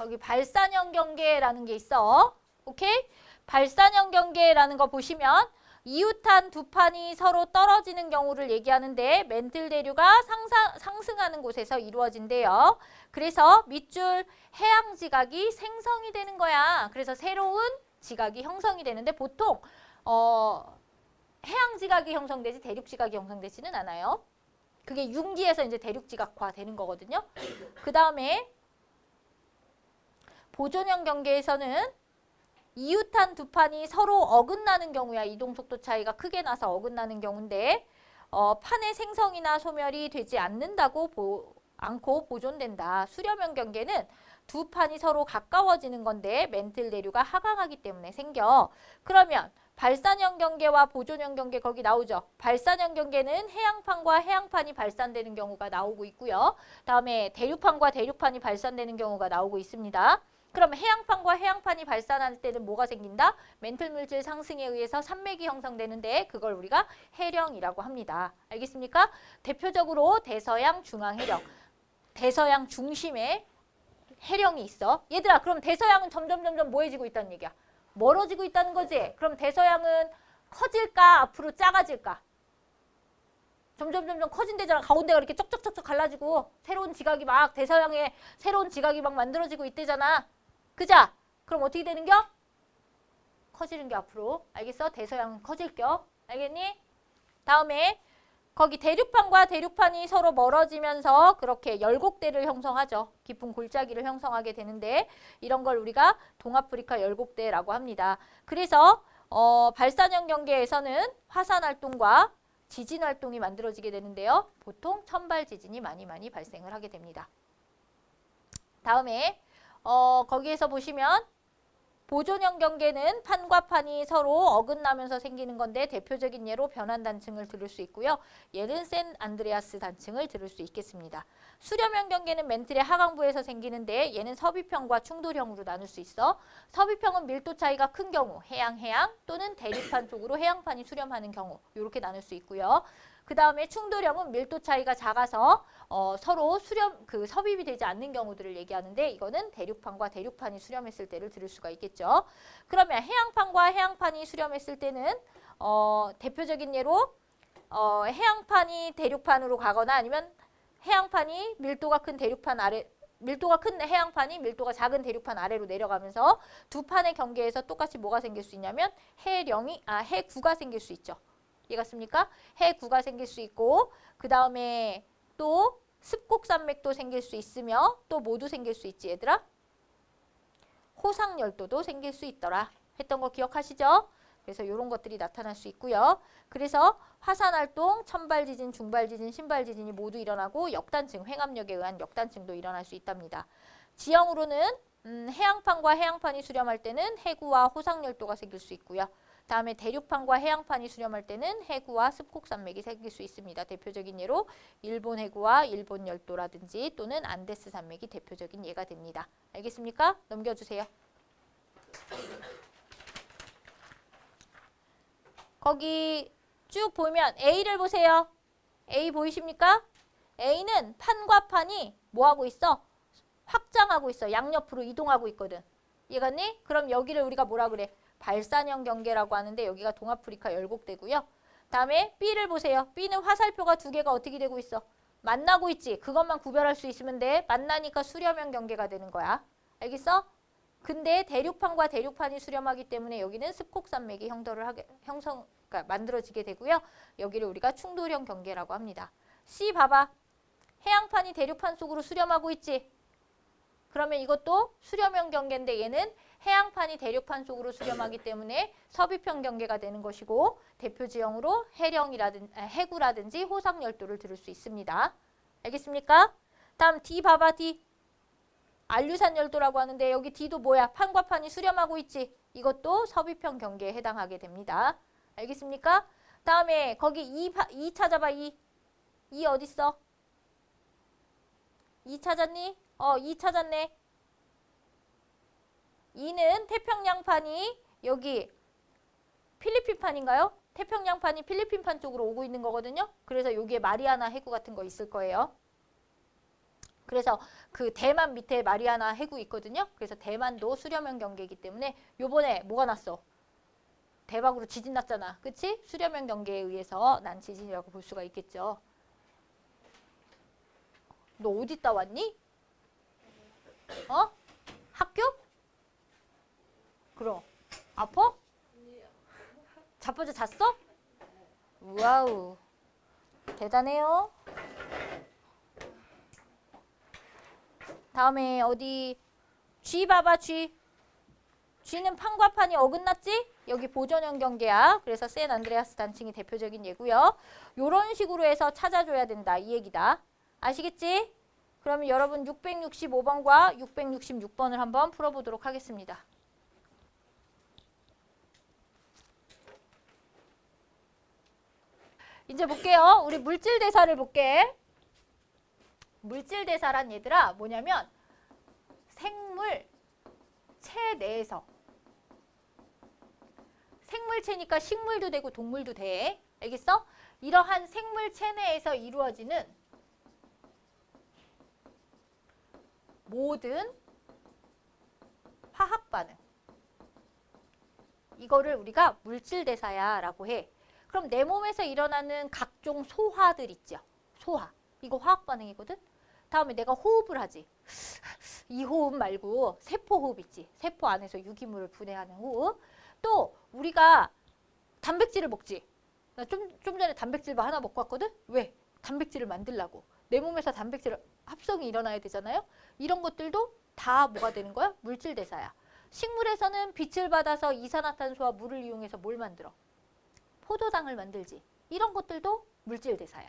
여기 발산형 경계라는 게 있어. 오케이? 발산형 경계라는 거 보시면 이웃한 두 판이 서로 떨어지는 경우를 얘기하는데 멘틀 대류가 상승하는 곳에서 이루어진대요. 그래서 밑줄 해양 지각이 생성이 되는 거야. 그래서 새로운 지각이 형성이 되는데 보통 해양 지각이 형성되지 대륙 지각이 형성되지는 않아요. 그게 융기에서 이제 대륙 지각화 되는 거거든요. 그 다음에 보존형 경계에서는 이웃한 두 판이 서로 어긋나는 경우야. 이동속도 차이가 크게 나서 어긋나는 경우인데 판의 생성이나 소멸이 되지 않고 보존된다. 수렴형 경계는 두 판이 서로 가까워지는 건데 멘틀 대류가 하강하기 때문에 생겨. 그러면 발산형 경계와 보존형 경계 거기 나오죠. 발산형 경계는 해양판과 해양판이 발산되는 경우가 나오고 있고요. 다음에 대륙판과 대륙판이 발산되는 경우가 나오고 있습니다. 그럼 해양판과 해양판이 발산할 때는 뭐가 생긴다? 멘틀 물질 상승에 의해서 산맥이 형성되는데 그걸 우리가 해령이라고 합니다. 알겠습니까? 대표적으로 대서양 중앙해령. 대서양 중심에 해령이 있어. 얘들아, 그럼 대서양은 점점 뭐해지고 있다는 얘기야? 멀어지고 있다는 거지? 그럼 대서양은 커질까? 앞으로 작아질까? 점점 커진대잖아. 가운데가 이렇게 쩍쩍 갈라지고 새로운 지각이 막 대서양에 새로운 지각이 막 만들어지고 있대잖아. 그자? 그럼 어떻게 되는겨? 커지는 게 앞으로. 알겠어? 대서양은 커질겨. 알겠니? 다음에 거기 대륙판과 대륙판이 서로 멀어지면서 그렇게 열곡대를 형성하죠. 깊은 골짜기를 형성하게 되는데 이런 걸 우리가 동아프리카 열곡대라고 합니다. 그래서 발산형 경계에서는 화산활동과 지진활동이 만들어지게 되는데요. 보통 천발 지진이 많이 발생을 하게 됩니다. 다음에 거기에서 보시면 보존형 경계는 판과 판이 서로 어긋나면서 생기는 건데 대표적인 예로 변환 단층을 들을 수 있고요. 얘는 샌 안드레아스 단층을 들을 수 있겠습니다. 수렴형 경계는 멘틀의 하강부에서 생기는데 얘는 서비평과 충돌형으로 나눌 수 있어. 서비평은 밀도 차이가 큰 경우 해양 또는 대륙판 쪽으로 해양판이 수렴하는 경우 이렇게 나눌 수 있고요. 그 다음에 충돌형은 밀도 차이가 작아서 서로 섭입이 되지 않는 경우들을 얘기하는데 이거는 대륙판과 대륙판이 수렴했을 때를 들을 수가 있겠죠. 그러면 해양판과 해양판이 수렴했을 때는 대표적인 예로 해양판이 대륙판으로 가거나 아니면 해양판이 밀도가 큰 해양판이 밀도가 작은 대륙판 아래로 내려가면서 두 판의 경계에서 똑같이 뭐가 생길 수 있냐면 해구가 생길 수 있죠. 이해갔습니까? 해구가 생길 수 있고 그 다음에 또 습곡산맥도 생길 수 있으며 또 뭐도 생길 수 있지 얘들아? 호상열도도 생길 수 있더라. 했던 거 기억하시죠? 그래서 이런 것들이 나타날 수 있고요. 그래서 화산활동, 천발지진, 중발지진, 신발지진이 모두 일어나고 역단층, 횡압력에 의한 역단층도 일어날 수 있답니다. 지형으로는 해양판과 해양판이 수렴할 때는 해구와 호상열도가 생길 수 있고요. 다음에 대륙판과 해양판이 수렴할 때는 해구와 습곡산맥이 생길 수 있습니다. 대표적인 예로 일본 해구와 일본 열도라든지 또는 안데스 산맥이 대표적인 예가 됩니다. 알겠습니까? 넘겨주세요. 거기 쭉 보면 A를 보세요. A 보이십니까? A는 판과 판이 뭐하고 있어? 확장하고 있어. 양옆으로 이동하고 있거든. 이해갔니? 그럼 여기를 우리가 뭐라 그래? 발산형 경계라고 하는데 여기가 동아프리카 열곡대고요. 다음에 B를 보세요. B는 화살표가 두 개가 어떻게 되고 있어? 만나고 있지. 그것만 구별할 수 있으면 돼. 만나니까 수렴형 경계가 되는 거야. 알겠어? 근데 대륙판과 대륙판이 수렴하기 때문에 여기는 습곡산맥이 그러니까 만들어지게 되고요. 여기를 우리가 충돌형 경계라고 합니다. C 봐봐. 해양판이 대륙판 속으로 수렴하고 있지. 그러면 이것도 수렴형 경계인데 얘는 해양판이 대륙판 속으로 수렴하기 때문에 서비평 경계가 되는 것이고 대표 지형으로 해구라든지 호상열도를 들을 수 있습니다. 알겠습니까? 다음 D 봐봐. D. 안류산 열도라고 하는데 여기 D도 뭐야? 판과 판이 수렴하고 있지. 이것도 서비평 경계에 해당하게 됩니다. 알겠습니까? 다음에 거기 E 찾아봐. E 어딨어? E 찾았니? E 찾았네. E는 태평양판이 여기 필리핀판인가요? 태평양판이 필리핀판 쪽으로 오고 있는 거거든요. 그래서 여기에 마리아나 해구 같은 거 있을 거예요. 그래서 그 대만 밑에 마리아나 해구 있거든요. 그래서 대만도 수렴형 경계이기 때문에 요번에 뭐가 났어? 대박으로 지진 났잖아. 그치? 수렴형 경계에 의해서 난 지진이라고 볼 수가 있겠죠. 너 어디 있다 왔니? 어? 학교? 그럼 아파? 자빠져 잤어? 와우 대단해요. 다음에 어디 G 봐봐. G는 판과 판이 어긋났지? 여기 보존형 경계야. 그래서 샌안드레아스 단층이 대표적인 예고요. 요런 식으로 해서 찾아줘야 된다 이 얘기다. 아시겠지? 그러면 여러분 665번과 666번을 한번 풀어보도록 하겠습니다. 이제 볼게요. 우리 물질대사를 볼게. 물질대사란 얘들아 뭐냐면 생물체 내에서 생물체니까 식물도 되고 동물도 돼. 알겠어? 이러한 생물체 내에서 이루어지는 모든 화학 반응. 이거를 우리가 물질대사야 라고 해. 그럼 내 몸에서 일어나는 각종 소화들 있죠. 소화. 이거 화학 반응이거든. 다음에 내가 호흡을 하지. 이 호흡 말고 세포 호흡 있지. 세포 안에서 유기물을 분해하는 호흡. 또 우리가 단백질을 먹지. 나 좀 전에 단백질바 하나 먹고 왔거든. 왜? 단백질을 만들려고. 내 몸에서 단백질 합성이 일어나야 되잖아요. 이런 것들도 다 뭐가 되는 거야? 물질대사야. 식물에서는 빛을 받아서 이산화탄소와 물을 이용해서 뭘 만들어? 포도당을 만들지. 이런 것들도 물질대사야.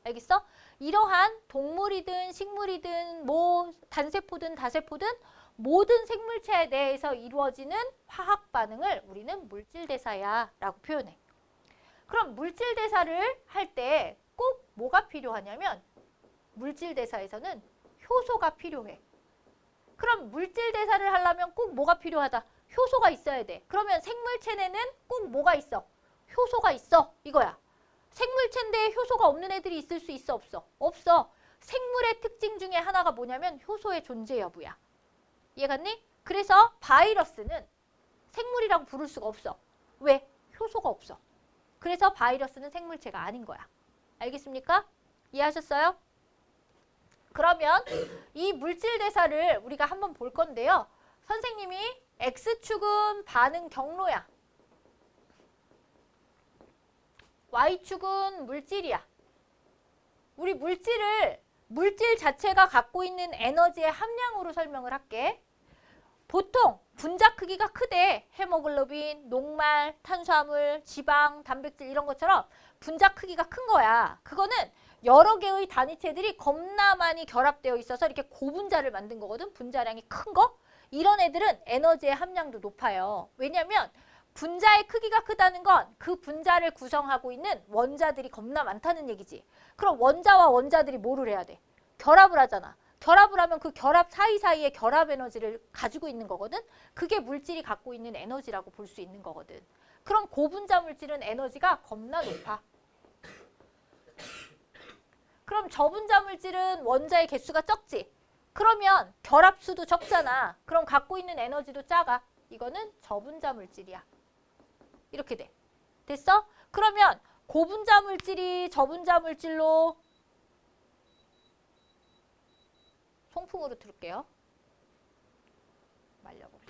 알겠어? 이러한 동물이든 식물이든 뭐 단세포든 다세포든 모든 생물체 내에서 이루어지는 화학 반응을 우리는 물질대사야 라고 표현해. 그럼 물질대사를 할 때 꼭 뭐가 필요하냐면 물질대사에서는 효소가 필요해. 그럼 물질대사를 하려면 꼭 뭐가 필요하다? 효소가 있어야 돼. 그러면 생물체내는 꼭 뭐가 있어? 효소가 있어. 이거야. 생물체인데 효소가 없는 애들이 있을 수 있어? 없어? 없어. 생물의 특징 중에 하나가 뭐냐면 효소의 존재 여부야. 이해갔니? 그래서 바이러스는 생물이라고 부를 수가 없어. 왜? 효소가 없어. 그래서 바이러스는 생물체가 아닌 거야. 알겠습니까? 이해하셨어요? 그러면 이 물질대사를 우리가 한번 볼 건데요. 선생님이 X축은 반응 경로야. Y축은 물질이야. 우리 물질 자체가 갖고 있는 에너지의 함량으로 설명을 할게. 보통 분자 크기가 크대. 헤모글로빈, 녹말, 탄수화물, 지방, 단백질 이런 것처럼 분자 크기가 큰 거야. 그거는 여러 개의 단위체들이 겁나 많이 결합되어 있어서 이렇게 고분자를 만든 거거든. 분자량이 큰 거. 이런 애들은 에너지의 함량도 높아요. 왜냐면 분자의 크기가 크다는 건 그 분자를 구성하고 있는 원자들이 겁나 많다는 얘기지. 그럼 원자와 원자들이 뭐를 해야 돼? 결합을 하잖아. 결합을 하면 그 결합 사이사이에 결합 에너지를 가지고 있는 거거든. 그게 물질이 갖고 있는 에너지라고 볼 수 있는 거거든. 그럼 고분자 물질은 에너지가 겁나 높아. 그럼 저분자 물질은 원자의 개수가 적지. 그러면 결합수도 적잖아. 그럼 갖고 있는 에너지도 작아. 이거는 저분자 물질이야. 이렇게 돼. 됐어? 그러면 고분자 물질이 저분자 물질로 송풍으로 틀을게요. 말려버려.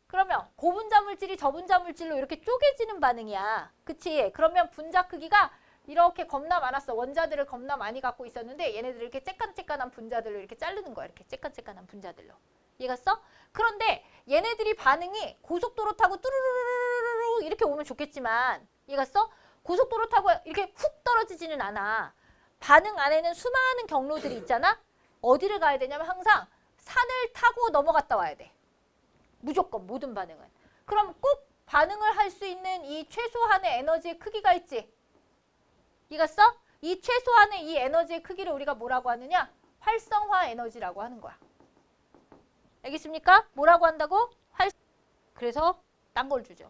그러면 고분자 물질이 저분자 물질로 이렇게 쪼개지는 반응이야. 그치? 그러면 분자 크기가 이렇게 겁나 많았어. 원자들을 겁나 많이 갖고 있었는데 얘네들을 이렇게 쬐깐쬐깐한 분자들로 이렇게 자르는 거야. 이렇게 쬐깐쬐깐한 분자들로. 이해갔어? 그런데 얘네들이 반응이 고속도로 타고 뚜루루루루루 이렇게 오면 좋겠지만 이해갔어? 고속도로 타고 이렇게 훅 떨어지지는 않아. 반응 안에는 수많은 경로들이 있잖아? 어디를 가야 되냐면 항상 산을 타고 넘어갔다 와야 돼. 무조건 모든 반응은. 그럼 꼭 반응을 할 수 있는 이 최소한의 에너지의 크기가 있지. 이해갔어? 이 최소한의 이 에너지의 크기를 우리가 뭐라고 하느냐? 활성화 에너지라고 하는 거야. 알겠습니까? 뭐라고 한다고? 그래서 딴 걸 주죠.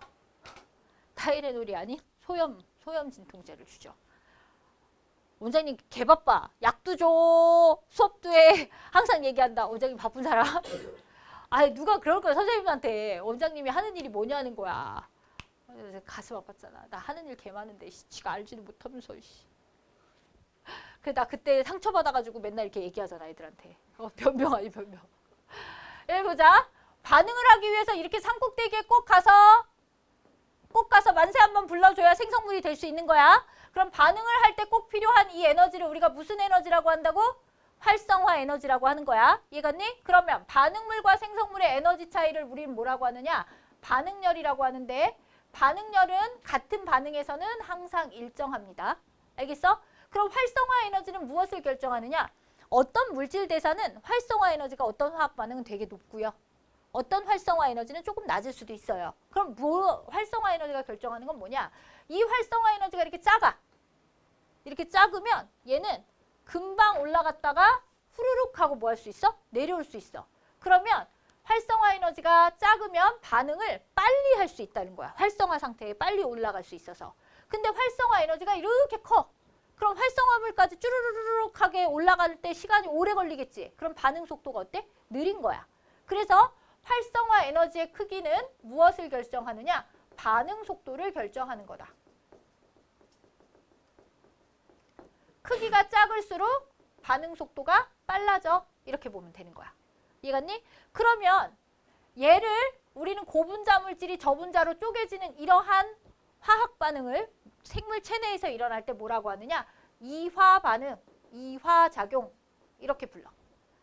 타이레놀이 아닌 소염 진통제를 주죠. 원장님 개 바빠. 약도 줘. 수업도 해. 항상 얘기한다. 원장님 바쁜 사람. 아니 누가 그럴 거야 선생님한테. 원장님이 하는 일이 뭐냐는 거야. 가슴 아팠잖아. 나 하는 일 개 많은데 지가 알지도 못하면서. 그래 나 그때 상처받아가지고 맨날 이렇게 얘기하잖아 애들한테. 변명 아니 변명. 읽어보자. 반응을 하기 위해서 이렇게 산꼭대기에 꼭 가서 만세 한번 불러줘야 생성물이 될 수 있는 거야. 그럼 반응을 할 때 꼭 필요한 이 에너지를 우리가 무슨 에너지라고 한다고? 활성화 에너지라고 하는 거야. 이해갔니? 그러면 반응물과 생성물의 에너지 차이를 우리는 뭐라고 하느냐? 반응열이라고 하는데 반응열은 같은 반응에서는 항상 일정합니다. 알겠어? 그럼 활성화 에너지는 무엇을 결정하느냐? 어떤 물질 대사는 활성화 에너지가 어떤 화학 반응은 되게 높고요. 어떤 활성화 에너지는 조금 낮을 수도 있어요. 그럼 활성화 에너지가 결정하는 건 뭐냐? 이 활성화 에너지가 이렇게 작아. 이렇게 작으면 얘는 금방 올라갔다가 후루룩 하고 뭐 할 수 있어? 내려올 수 있어. 그러면 활성화 에너지가 작으면 반응을 빨리 할 수 있다는 거야. 활성화 상태에 빨리 올라갈 수 있어서. 근데 활성화 에너지가 이렇게 커. 그럼 활성화물까지 쭈루루룩하게 올라갈 때 시간이 오래 걸리겠지. 그럼 반응 속도가 어때? 느린 거야. 그래서 활성화 에너지의 크기는 무엇을 결정하느냐? 반응 속도를 결정하는 거다. 크기가 작을수록 반응 속도가 빨라져. 이렇게 보면 되는 거야. 이해갔니? 그러면 얘를 우리는 고분자 물질이 저분자로 쪼개지는 이러한 화학 반응을 생물 체내에서 일어날 때 뭐라고 하느냐? 이화 반응, 이화 작용 이렇게 불러.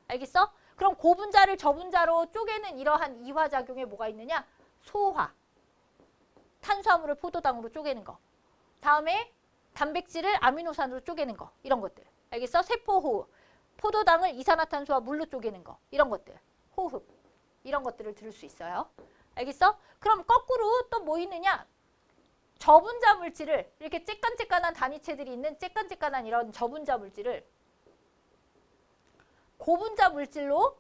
알겠어? 그럼 고분자를 저분자로 쪼개는 이러한 이화 작용에 뭐가 있느냐? 소화. 탄수화물을 포도당으로 쪼개는 거. 다음에 단백질을 아미노산으로 쪼개는 거. 이런 것들. 알겠어? 세포호흡. 포도당을 이산화탄소와 물로 쪼개는 거. 이런 것들. 호흡. 이런 것들을 들을 수 있어요. 알겠어? 그럼 거꾸로 또 뭐 있느냐? 저분자 물질을 이렇게 쬐깐쬐깐한 단위체들이 있는 쬐깐쬐깐한 이런 저분자 물질을 고분자 물질로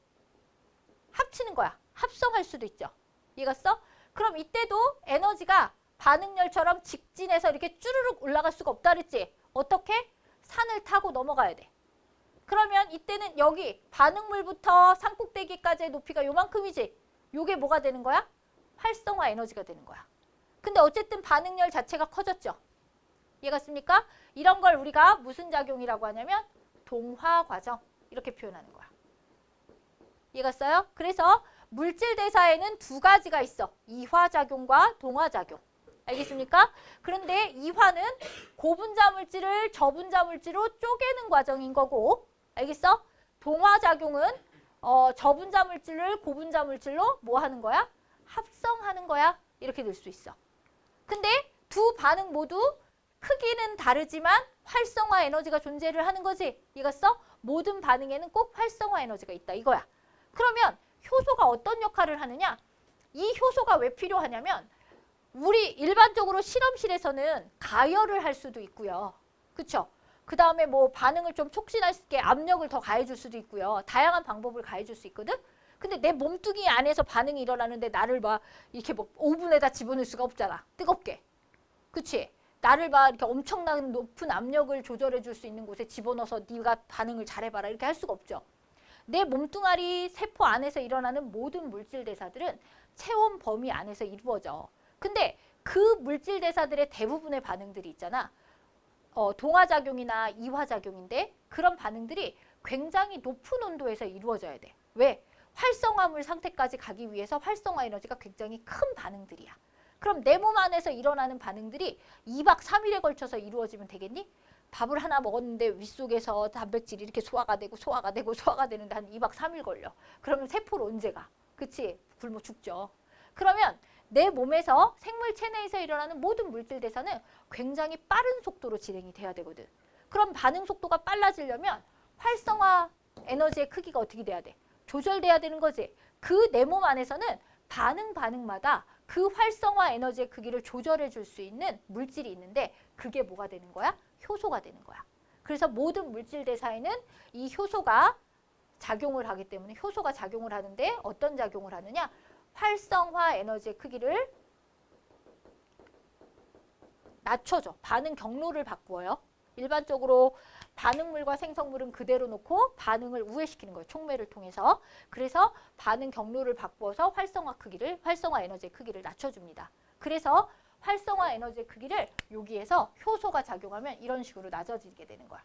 합치는 거야. 합성할 수도 있죠. 이해갔어? 그럼 이때도 에너지가 반응열처럼 직진해서 이렇게 쭈르륵 올라갈 수가 없다 그랬지? 어떻게? 산을 타고 넘어가야 돼. 그러면 이때는 여기 반응물부터 산꼭대기까지의 높이가 요만큼이지? 요게 뭐가 되는 거야? 활성화 에너지가 되는 거야. 근데 어쨌든 반응열 자체가 커졌죠. 이해갔습니까? 이런 걸 우리가 무슨 작용이라고 하냐면 동화 과정 이렇게 표현하는 거야. 이해갔어요? 그래서 물질 대사에는 두 가지가 있어. 이화작용과 동화작용. 알겠습니까? 그런데 이화는 고분자 물질을 저분자 물질로 쪼개는 과정인 거고, 알겠어? 동화작용은 저분자 물질을 고분자 물질로 뭐 하는 거야? 합성하는 거야. 이렇게 될 수 있어. 근데 두 반응 모두 크기는 다르지만 활성화 에너지가 존재를 하는 거지. 이해갔어? 모든 반응에는 꼭 활성화 에너지가 있다 이거야. 그러면 효소가 어떤 역할을 하느냐? 이 효소가 왜 필요하냐면 우리 일반적으로 실험실에서는 가열을 할 수도 있고요. 그쵸? 그 다음에 뭐 반응을 좀 촉진할 수 있게 압력을 더 가해줄 수도 있고요. 다양한 방법을 가해줄 수 있거든? 근데 내 몸뚱이 안에서 반응이 일어나는데 나를 막 이렇게 뭐 오븐에다 집어넣을 수가 없잖아. 뜨겁게. 그치? 나를 막 이렇게 엄청난 높은 압력을 조절해 줄 수 있는 곳에 집어넣어서 네가 반응을 잘해봐라. 이렇게 할 수가 없죠. 내 몸뚱아리 세포 안에서 일어나는 모든 물질 대사들은 체온 범위 안에서 이루어져. 근데 그 물질 대사들의 대부분의 반응들이 있잖아. 동화작용이나 이화작용인데 그런 반응들이 굉장히 높은 온도에서 이루어져야 돼. 왜? 활성화물 상태까지 가기 위해서 활성화 에너지가 굉장히 큰 반응들이야. 그럼 내 몸 안에서 일어나는 반응들이 2박 3일에 걸쳐서 이루어지면 되겠니? 밥을 하나 먹었는데 윗속에서 단백질이 이렇게 소화가 되고 소화가 되고 소화가 되는데 한 2박 3일 걸려. 그러면 세포로 언제 가? 그치? 굶어 죽죠. 그러면 내 몸에서 생물 체내에서 일어나는 모든 물질 대사는 굉장히 빠른 속도로 진행이 돼야 되거든. 그럼 반응 속도가 빨라지려면 활성화 에너지의 크기가 어떻게 돼야 돼? 조절돼야 되는 거지. 그 내 몸 안에서는 반응마다 그 활성화 에너지의 크기를 조절해 줄 수 있는 물질이 있는데 그게 뭐가 되는 거야? 효소가 되는 거야. 그래서 모든 물질 대사에는 이 효소가 작용을 하기 때문에 효소가 작용을 하는데 어떤 작용을 하느냐? 활성화 에너지의 크기를 낮춰줘. 반응 경로를 바꾸어요. 일반적으로 반응물과 생성물은 그대로 놓고 반응을 우회시키는 거예요. 촉매를 통해서. 그래서 반응 경로를 바꿔서 활성화 에너지의 크기를 낮춰줍니다. 그래서 활성화 에너지의 크기를 여기에서 효소가 작용하면 이런 식으로 낮아지게 되는 거야.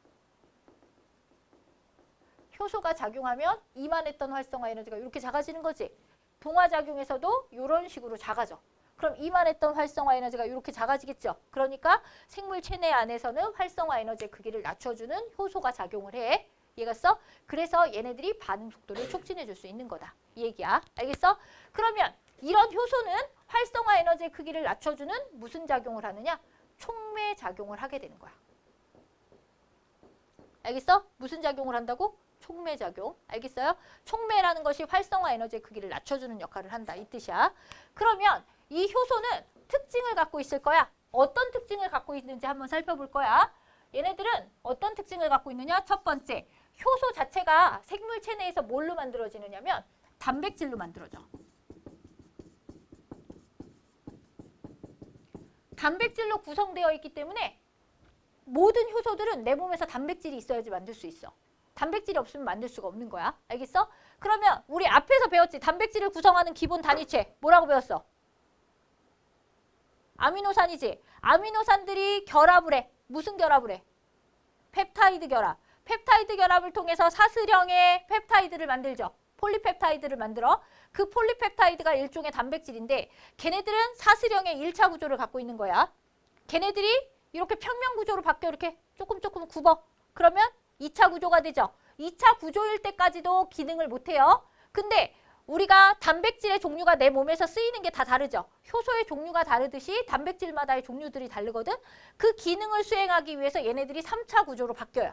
효소가 작용하면 이만했던 활성화 에너지가 이렇게 작아지는 거지. 동화작용에서도 이런 식으로 작아져. 그럼 이만했던 활성화 에너지가 이렇게 작아지겠죠. 그러니까 생물 체내 안에서는 활성화 에너지의 크기를 낮춰주는 효소가 작용을 해. 이해갔어? 그래서 얘네들이 반응 속도를 촉진해 줄 수 있는 거다. 이 얘기야. 알겠어? 그러면 이런 효소는 활성화 에너지의 크기를 낮춰주는 무슨 작용을 하느냐? 촉매 작용을 하게 되는 거야. 알겠어? 무슨 작용을 한다고? 촉매 작용. 알겠어요? 촉매라는 것이 활성화 에너지의 크기를 낮춰주는 역할을 한다. 이 뜻이야. 그러면 이 효소는 특징을 갖고 있을 거야. 어떤 특징을 갖고 있는지 한번 살펴볼 거야. 얘네들은 어떤 특징을 갖고 있느냐? 첫 번째, 효소 자체가 생물 체내에서 뭘로 만들어지느냐면 단백질로 만들어져. 단백질로 구성되어 있기 때문에 모든 효소들은 내 몸에서 단백질이 있어야지 만들 수 있어. 단백질이 없으면 만들 수가 없는 거야. 알겠어? 그러면 우리 앞에서 배웠지. 단백질을 구성하는 기본 단위체. 뭐라고 배웠어? 아미노산이지. 아미노산들이 결합을 해. 무슨 결합을 해? 펩타이드 결합. 펩타이드 결합을 통해서 사슬형의 펩타이드를 만들죠. 폴리펩타이드를 만들어. 그 폴리펩타이드가 일종의 단백질인데 걔네들은 사슬형의 1차 구조를 갖고 있는 거야. 걔네들이 이렇게 평면 구조로 바뀌어 이렇게 조금 굽어. 그러면 2차 구조가 되죠. 2차 구조일 때까지도 기능을 못해요. 근데 우리가 단백질의 종류가 내 몸에서 쓰이는 게 다 다르죠. 효소의 종류가 다르듯이 단백질마다의 종류들이 다르거든. 그 기능을 수행하기 위해서 얘네들이 3차 구조로 바뀌어요.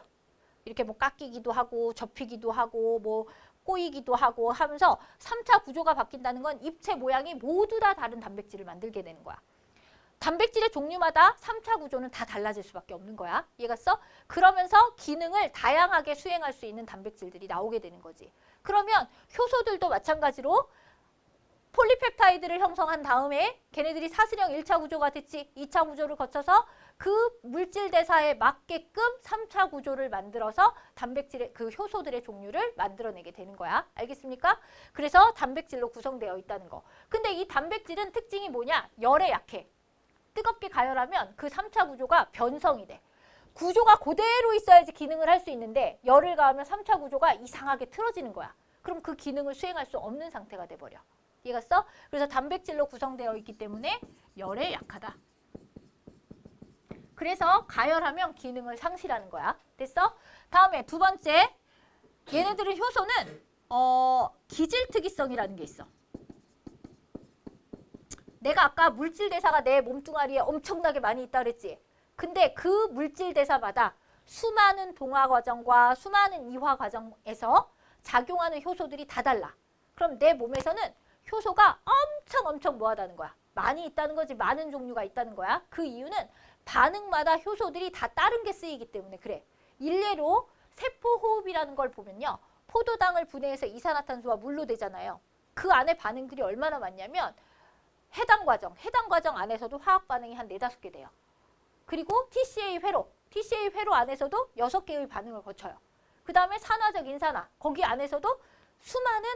이렇게 뭐 깎이기도 하고 접히기도 하고 뭐 꼬이기도 하고 하면서 3차 구조가 바뀐다는 건 입체 모양이 모두 다 다른 단백질을 만들게 되는 거야. 단백질의 종류마다 3차 구조는 다 달라질 수밖에 없는 거야. 이해갔어? 그러면서 기능을 다양하게 수행할 수 있는 단백질들이 나오게 되는 거지. 그러면 효소들도 마찬가지로 폴리펩타이드를 형성한 다음에 걔네들이 사슬형 1차 구조가 됐지. 2차 구조를 거쳐서 그 물질 대사에 맞게끔 3차 구조를 만들어서 단백질의 그 효소들의 종류를 만들어내게 되는 거야. 알겠습니까? 그래서 단백질로 구성되어 있다는 거. 근데 이 단백질은 특징이 뭐냐? 열에 약해. 뜨겁게 가열하면 그 3차 구조가 변성이 돼. 구조가 그대로 있어야지 기능을 할 수 있는데 열을 가하면 3차 구조가 이상하게 틀어지는 거야. 그럼 그 기능을 수행할 수 없는 상태가 돼버려. 이해갔어? 그래서 단백질로 구성되어 있기 때문에 열에 약하다. 그래서 가열하면 기능을 상실하는 거야. 됐어? 다음에 두 번째, 얘네들은 효소는 기질 특이성이라는 게 있어. 내가 아까 물질 대사가 내 몸뚱아리에 엄청나게 많이 있다 그랬지. 근데 그 물질 대사마다 수많은 동화 과정과 수많은 이화 과정에서 작용하는 효소들이 다 달라. 그럼 내 몸에서는 효소가 엄청 모아다는 거야. 많이 있다는 거지. 많은 종류가 있다는 거야. 그 이유는 반응마다 효소들이 다 다른 게 쓰이기 때문에 그래. 일례로 세포호흡이라는 걸 보면요. 포도당을 분해해서 이산화탄소와 물로 되잖아요. 그 안에 반응들이 얼마나 많냐면 해당 과정 안에서도 화학 반응이 한 4-5개 돼요. 그리고 TCA 회로 안에서도 6개의 반응을 거쳐요. 그 다음에 산화적 인산화, 거기 안에서도 수많은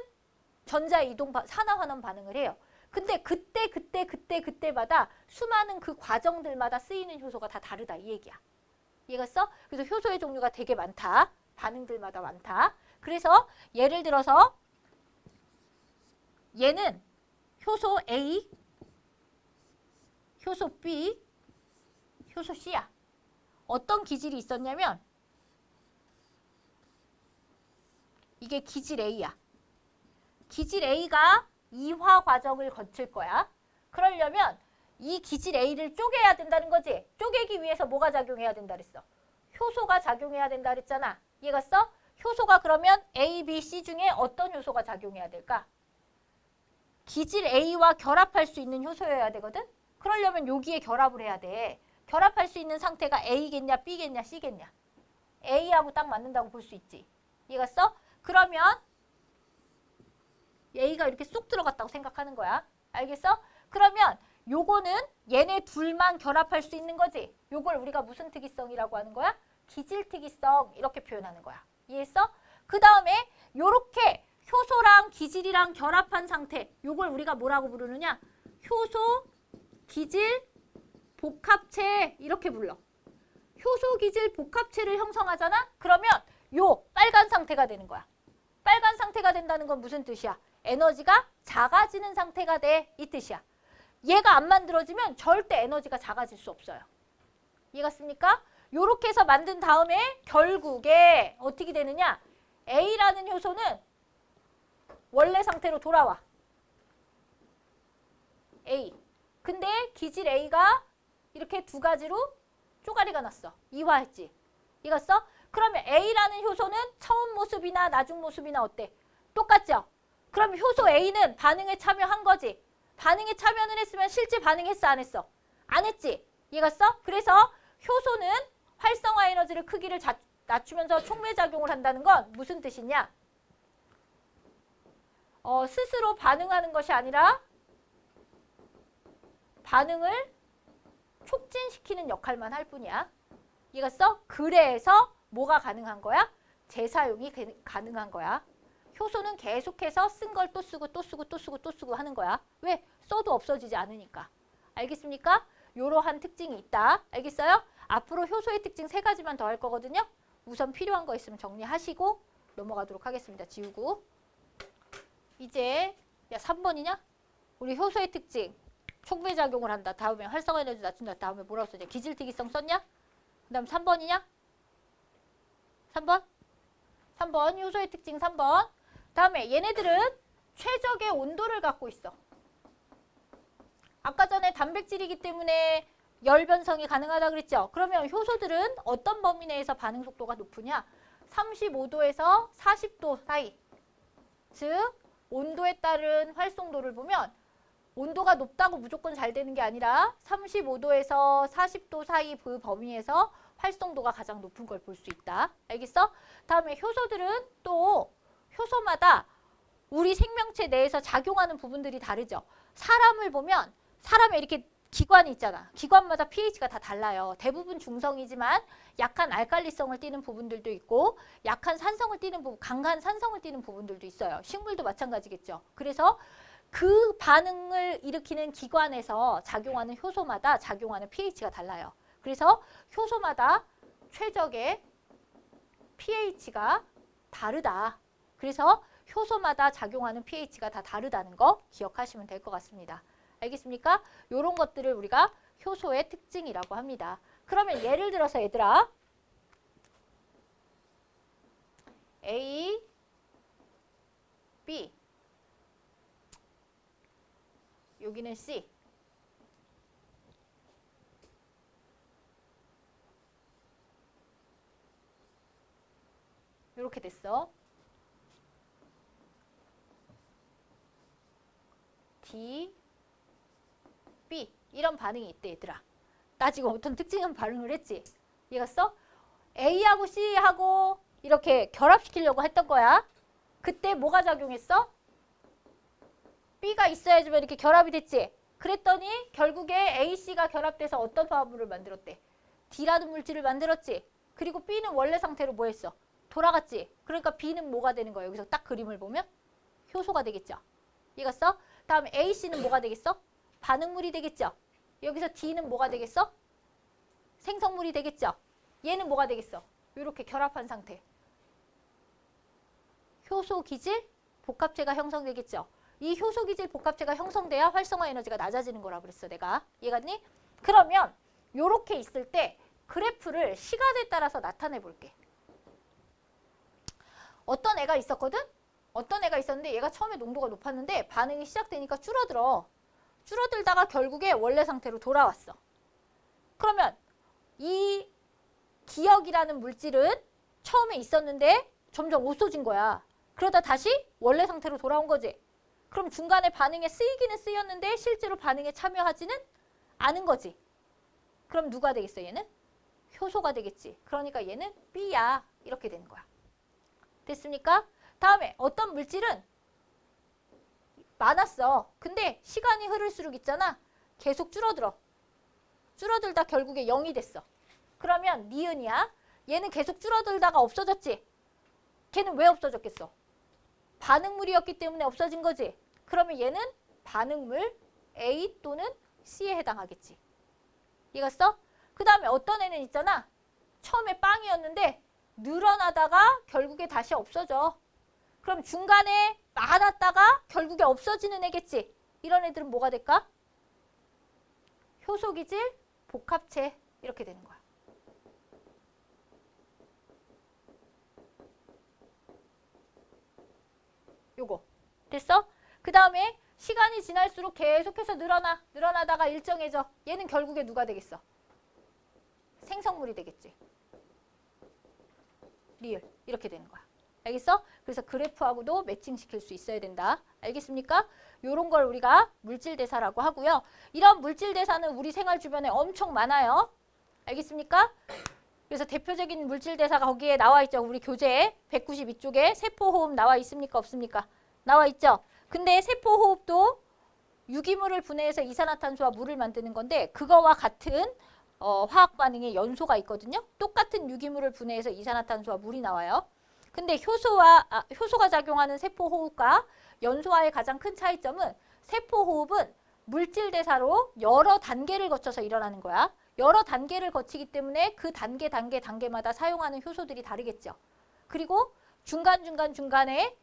전자 이동 산화환원 반응을 해요. 근데 그때마다 수많은 그 과정들마다 쓰이는 효소가 다 다르다 이 얘기야. 이해갔어? 그래서 효소의 종류가 되게 많다. 반응들마다 많다. 그래서 예를 들어서 얘는 효소 A, 효소 B, 효소 C야. 어떤 기질이 있었냐면 이게 기질 A야. 기질 A가 이화 과정을 거칠 거야. 그러려면 이 기질 A를 쪼개야 된다는 거지. 쪼개기 위해서 뭐가 작용해야 된다 그랬어? 효소가 작용해야 된다 그랬잖아. 이해갔어? 효소가 그러면 A, B, C 중에 어떤 효소가 작용해야 될까? 기질 A와 결합할 수 있는 효소여야 되거든? 그러려면 여기에 결합을 해야 돼. 결합할 수 있는 상태가 A겠냐, B겠냐, C겠냐. A하고 딱 맞는다고 볼 수 있지. 이해갔어? 그러면 A가 이렇게 쏙 들어갔다고 생각하는 거야. 알겠어? 그러면 요거는 얘네 둘만 결합할 수 있는 거지. 요걸 우리가 무슨 특이성이라고 하는 거야? 기질특이성 이렇게 표현하는 거야. 이해했어? 그 다음에 요렇게 효소랑 기질이랑 결합한 상태, 요걸 우리가 뭐라고 부르느냐? 효소, 기질, 복합체 이렇게 불러. 효소, 기질, 복합체를 형성하잖아? 그러면 요 빨간 상태가 되는 거야. 빨간 상태가 된다는 건 무슨 뜻이야? 에너지가 작아지는 상태가 돼. 이 뜻이야. 얘가 안 만들어지면 절대 에너지가 작아질 수 없어요. 이해갔습니까? 요렇게 해서 만든 다음에 결국에 어떻게 되느냐? A라는 효소는 원래 상태로 돌아와. A. 근데 기질 A가 이렇게 두 가지로 쪼가리가 났어. 이화했지. 이해갔어? 그러면 A라는 효소는 처음 모습이나 나중 모습이나 어때? 똑같죠? 그럼 효소 A는 반응에 참여한 거지. 반응에 참여는 했으면 실제 반응했어, 안 했어? 안 했지. 이해갔어? 그래서 효소는 활성화 에너지를 크기를 낮추면서 촉매작용을 한다는 건 무슨 뜻이냐? 스스로 반응하는 것이 아니라 반응을 촉진시키는 역할만 할 뿐이야. 이해갔어? 그래서 뭐가 가능한 거야? 재사용이 가능한 거야. 효소는 계속해서 쓴 걸 또 쓰고 또 쓰고 또 쓰고 또 쓰고 하는 거야. 왜? 써도 없어지지 않으니까. 알겠습니까? 이러한 특징이 있다. 알겠어요? 앞으로 효소의 특징 3가지만 더 할 거거든요. 우선 필요한 거 있으면 정리하시고 넘어가도록 하겠습니다. 지우고. 이제 야 3번이냐? 우리 효소의 특징. 촉매작용을 한다. 다음에 활성화 에너지 낮춘다. 다음에 뭐라고 썼냐? 기질특이성 썼냐? 그 다음 3번이냐? 3번? 3번. 효소의 특징 3번. 다음에 얘네들은 최적의 온도를 갖고 있어. 아까 전에 단백질이기 때문에 열 변성이 가능하다 그랬죠? 그러면 효소들은 어떤 범위 내에서 반응 속도가 높으냐? 35도에서 40도 사이. 즉 온도에 따른 활성도를 보면 온도가 높다고 무조건 잘 되는 게 아니라 35도에서 40도 사이 그 범위에서 활성도가 가장 높은 걸 볼 수 있다. 알겠어? 다음에 효소들은 또 효소마다 우리 생명체 내에서 작용하는 부분들이 다르죠. 사람을 보면 사람에 이렇게 기관이 있잖아. 기관마다 pH가 다 달라요. 대부분 중성이지만 약한 알칼리성을 띠는 부분들도 있고 약한 산성을 띠는 부분, 강한 산성을 띠는 부분들도 있어요. 식물도 마찬가지겠죠. 그래서 그 반응을 일으키는 기관에서 작용하는 효소마다 작용하는 pH가 달라요. 그래서 효소마다 최적의 pH가 다르다. 그래서 효소마다 작용하는 pH가 다 다르다는 거 기억하시면 될 것 같습니다. 알겠습니까? 이런 것들을 우리가 효소의 특징이라고 합니다. 그러면 예를 들어서 얘들아 A, B 여기는 C 이렇게 됐어. D, B 이런 반응이 있대 얘들아. 나 지금 어떤 특징은 반응을 했지. 이해갔어? A하고 C하고 이렇게 결합시키려고 했던 거야. 그때 뭐가 작용했어? B가 있어야지만 이렇게 결합이 됐지. 그랬더니 결국에 A, C가 결합돼서 어떤 화합물을 만들었대? D라는 물질을 만들었지. 그리고 B는 원래 상태로 뭐 했어? 돌아갔지. 그러니까 B는 뭐가 되는 거야? 여기서 딱 그림을 보면 효소가 되겠죠. 이해갔어? 다음에 A, C는 뭐가 되겠어? 반응물이 되겠죠. 여기서 D는 뭐가 되겠어? 생성물이 되겠죠. 얘는 뭐가 되겠어? 이렇게 결합한 상태. 효소, 기질, 복합체가 형성되겠죠. 이 효소, 기질, 복합체가 형성돼야 활성화 에너지가 낮아지는 거라 그랬어 내가. 이해갔니? 그러면 이렇게 있을 때 그래프를 시간에 따라서 나타내 볼게. 어떤 애가 있었거든? 어떤 애가 있었는데 얘가 처음에 농도가 높았는데 반응이 시작되니까 줄어들어. 줄어들다가 결국에 원래 상태로 돌아왔어. 그러면 이 기억이라는 물질은 처음에 있었는데 점점 없어진 거야. 그러다 다시 원래 상태로 돌아온 거지. 그럼 중간에 반응에 쓰이기는 쓰였는데 실제로 반응에 참여하지는 않은 거지. 그럼 누가 되겠어 얘는? 효소가 되겠지. 그러니까 얘는 B야. 이렇게 되는 거야. 됐습니까? 다음에 어떤 물질은 많았어. 근데 시간이 흐를수록 있잖아. 계속 줄어들어. 줄어들다 결국에 0이 됐어. 그러면 니은이야. 얘는 계속 줄어들다가 없어졌지. 걔는 왜 없어졌겠어? 반응물이었기 때문에 없어진 거지. 그러면 얘는 반응물 A 또는 C에 해당하겠지. 이해갔어? 그 다음에 어떤 애는 있잖아. 처음에 빵이었는데 늘어나다가 결국에 다시 없어져. 그럼 중간에 많았다가 결국에 없어지는 애겠지. 이런 애들은 뭐가 될까? 효소기질 복합체 이렇게 되는 거야. 요거 됐어? 그 다음에 시간이 지날수록 계속해서 늘어나다가 일정해져. 얘는 결국에 누가 되겠어? 생성물이 되겠지. 리을 이렇게 되는 거야. 알겠어? 그래서 그래프하고도 매칭시킬 수 있어야 된다. 알겠습니까? 요런 걸 우리가 물질대사라고 하고요. 이런 물질대사는 우리 생활 주변에 엄청 많아요. 알겠습니까? 그래서 대표적인 물질대사가 거기에 나와 있죠. 우리 교재 192쪽에 세포호흡 나와 있습니까? 없습니까? 나와 있죠. 근데 세포호흡도 유기물을 분해해서 이산화탄소와 물을 만드는 건데 그거와 같은 화학 반응의 연소가 있거든요. 똑같은 유기물을 분해해서 이산화탄소와 물이 나와요. 근데 효소가 작용하는 세포호흡과 연소와의 가장 큰 차이점은 세포호흡은 물질대사로 여러 단계를 거쳐서 일어나는 거야. 여러 단계를 거치기 때문에 그 단계마다 사용하는 효소들이 다르겠죠. 그리고 중간에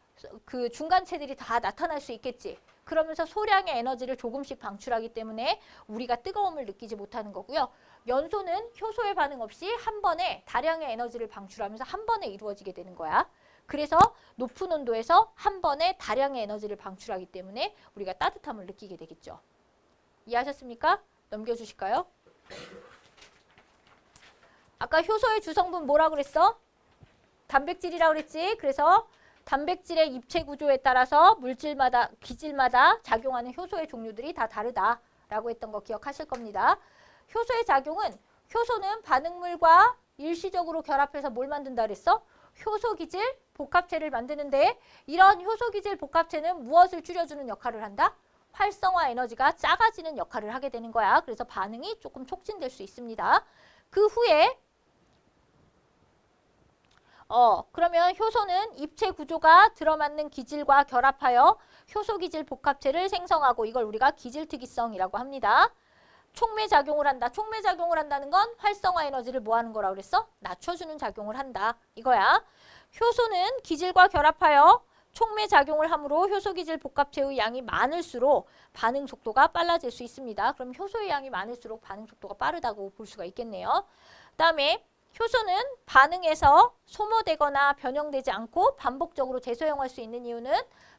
그 중간체들이 다 나타날 수 있겠지. 그러면서 소량의 에너지를 조금씩 방출하기 때문에 우리가 뜨거움을 느끼지 못하는 거고요. 연소는 효소의 반응 없이 한 번에 다량의 에너지를 방출하면서 한 번에 이루어지게 되는 거야. 그래서 높은 온도에서 한 번에 다량의 에너지를 방출하기 때문에 우리가 따뜻함을 느끼게 되겠죠. 이해하셨습니까? 넘겨주실까요? 아까 효소의 주성분 뭐라 그랬어? 단백질이라고 그랬지? 그래서 단백질의 입체 구조에 따라서 물질마다, 기질마다 작용하는 효소의 종류들이 다 다르다라고 했던 거 기억하실 겁니다. 효소의 작용은 효소는 반응물과 일시적으로 결합해서 뭘 만든다 그랬어? 효소기질 복합체를 만드는데 이런 효소기질 복합체는 무엇을 줄여주는 역할을 한다? 활성화 에너지가 작아지는 역할을 하게 되는 거야. 그래서 반응이 조금 촉진될 수 있습니다. 그 후에 그러면 효소는 입체 구조가 들어맞는 기질과 결합하여 효소기질 복합체를 생성하고 이걸 우리가 기질특이성이라고 합니다. 촉매작용을 한다. 촉매작용을 한다는 건 활성화 에너지를 뭐 하는 거라고 그랬어? 낮춰주는 작용을 한다. 이거야. 효소는 기질과 결합하여 촉매작용을 함으로 효소기질 복합체의 양이 많을수록 반응 속도가 빨라질 수 있습니다. 그럼 효소의 양이 많을수록 반응 속도가 빠르다고 볼 수가 있겠네요. 그다음에 효소는 반응에서 소모되거나 변형되지 않고 반복적으로 재사용할 수 있는 이유는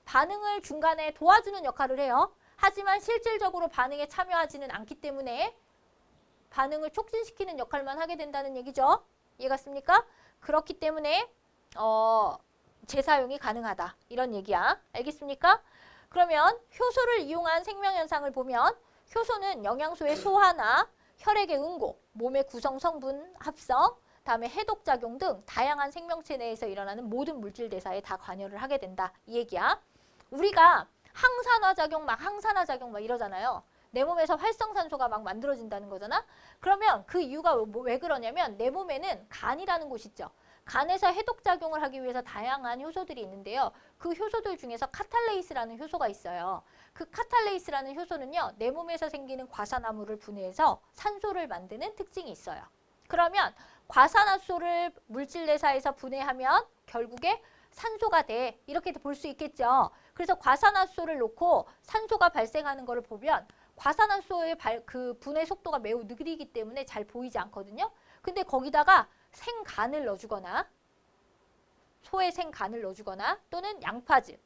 반응을 중간에 도와주는 역할을 해요. 하지만 실질적으로 반응에 참여하지는 않기 때문에 반응을 촉진시키는 역할만 하게 된다는 얘기죠. 이해갔습니까? 그렇기 때문에 재사용이 가능하다. 이런 얘기야. 알겠습니까? 그러면 효소를 이용한 생명현상을 보면 효소는 영양소의 소화나 혈액의 응고, 몸의 구성 성분 합성, 다음에 해독작용 등 다양한 생명체 내에서 일어나는 모든 물질 대사에 다 관여를 하게 된다. 이 얘기야. 우리가 항산화작용 막 이러잖아요. 내 몸에서 활성산소가 막 만들어진다는 거잖아. 그러면 그 이유가 왜 그러냐면 내 몸에는 간이라는 곳이 있죠. 간에서 해독작용을 하기 위해서 다양한 효소들이 있는데요. 그 효소들 중에서 카탈레이스라는 효소가 있어요. 그 카탈레이스라는 효소는요. 내 몸에서 생기는 과산화물을 분해해서 산소를 만드는 특징이 있어요. 그러면 과산화수소를 물질대사에서 분해하면 결국에 산소가 돼. 이렇게 볼 수 있겠죠. 그래서 과산화수소를 놓고 산소가 발생하는 것을 보면 과산화수소의 그 분해 속도가 매우 느리기 때문에 잘 보이지 않거든요. 근데 거기다가 생간을 넣어주거나 소의 생간을 넣어주거나 또는 양파즙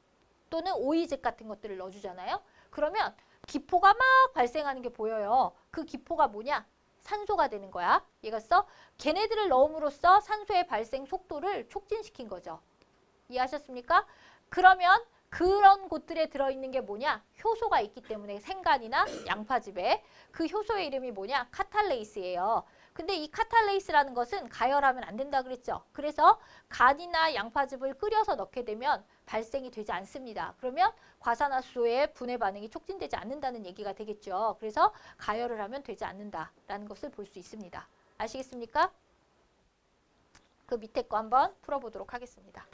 또는 오이즙 같은 것들을 넣어주잖아요. 그러면 기포가 막 발생하는 게 보여요. 그 기포가 뭐냐? 산소가 되는 거야. 이해갔어? 걔네들을 넣음으로써 산소의 발생 속도를 촉진시킨 거죠. 이해하셨습니까? 그러면 그런 곳들에 들어있는 게 뭐냐? 효소가 있기 때문에 생간이나 양파즙에 그 효소의 이름이 뭐냐? 카탈레이스예요. 근데 이 카탈레이스라는 것은 가열하면 안 된다 그랬죠. 그래서 간이나 양파즙을 끓여서 넣게 되면 발생이 되지 않습니다. 그러면 과산화수소의 분해 반응이 촉진되지 않는다는 얘기가 되겠죠. 그래서 가열을 하면 되지 않는다라는 것을 볼 수 있습니다. 아시겠습니까? 그 밑에 거 한번 풀어보도록 하겠습니다.